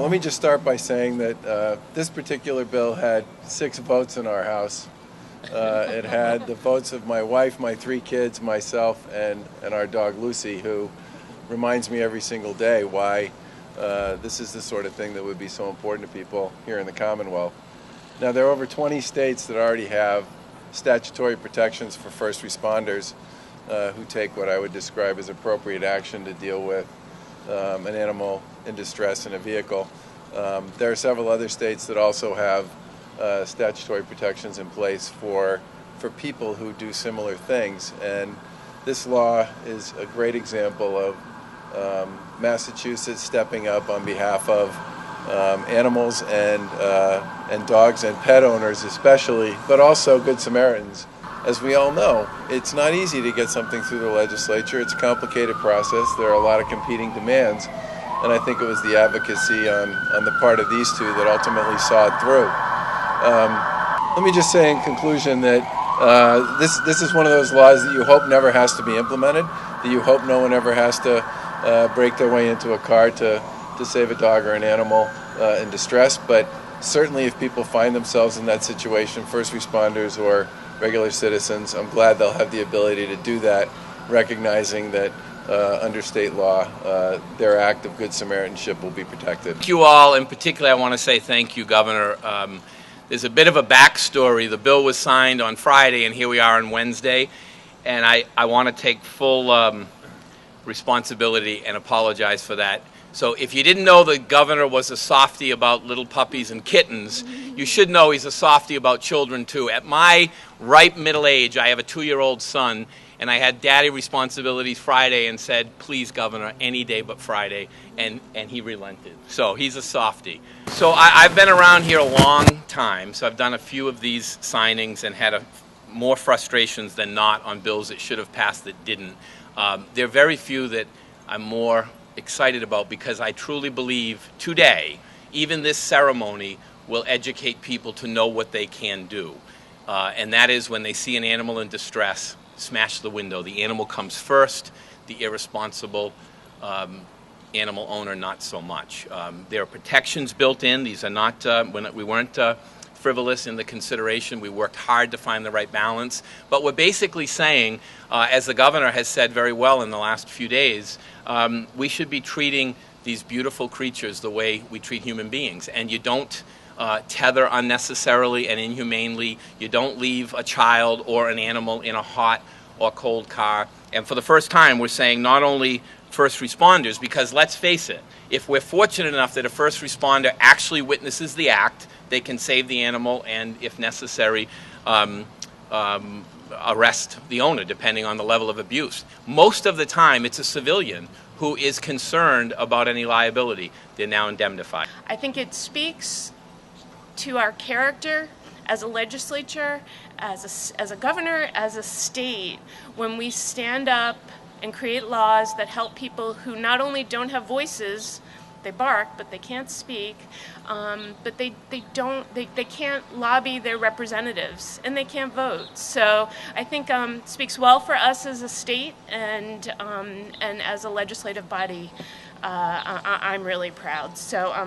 let me just start by saying that this particular bill had 6 votes in our House. It had the votes of my wife, my 3 kids, myself, and our dog Lucy, who reminds me every single day why this is the sort of thing that would be so important to people here in the Commonwealth. Now, there are over 20 states that already have statutory protections for first responders who take what I would describe as appropriate action to deal with an animal in distress in a vehicle. There are several other states that also have statutory protections in place for people who do similar things, and this law is a great example of Massachusetts stepping up on behalf of animals and dogs and pet owners especially, but also Good Samaritans. As we all know, it's not easy to get something through the legislature. It's a complicated process. There are a lot of competing demands, and I think it was the advocacy on the part of these two that ultimately saw it through. Let me just say in conclusion that this is one of those laws that you hope never has to be implemented, that you hope no one ever has to break their way into a car to save a dog or an animal in distress. But certainly if people find themselves in that situation, first responders or regular citizens, I'm glad they'll have the ability to do that, recognizing that under state law, their act of Good Samaritanship will be protected. Thank you all. In particular, I want to say thank you, Governor. There's a bit of a backstory. The bill was signed on Friday, and here we are on Wednesday. And I want to take full responsibility and apologize for that. So if you didn't know the governor was a softie about little puppies and kittens, you should know he's a softie about children too. At my ripe middle age, I have a 2-year-old son, and I had daddy responsibilities Friday and said, please, Governor, any day but Friday, and he relented. So he's a softie. So I've been around here a long time, so I've done a few of these signings and had more frustrations than not on bills that should have passed that didn't. There are very few that I'm more excited about because I truly believe today, even this ceremony will educate people to know what they can do. And that is when they see an animal in distress, smash the window. The animal comes first, the irresponsible animal owner not so much. There are protections built in. These are not, we weren't frivolous in the consideration. We worked hard to find the right balance. But we're basically saying, as the governor has said very well in the last few days, we should be treating these beautiful creatures the way we treat human beings. And you don't tether unnecessarily and inhumanely. You don't leave a child or an animal in a hot or cold car. And for the first time, we're saying not only first responders, because let's face it, if we're fortunate enough that a first responder actually witnesses the act, they can save the animal and, if necessary, arrest the owner, depending on the level of abuse. Most of the time, it's a civilian who is concerned about any liability. They're now indemnified. I think it speaks to our character as a legislature, as a governor, as a state, when we stand up and create laws that help people who not only don't have voices, they bark, but they can't speak, but they can't lobby their representatives, and they can't vote. So I think it speaks well for us as a state and as a legislative body. I'm really proud. So.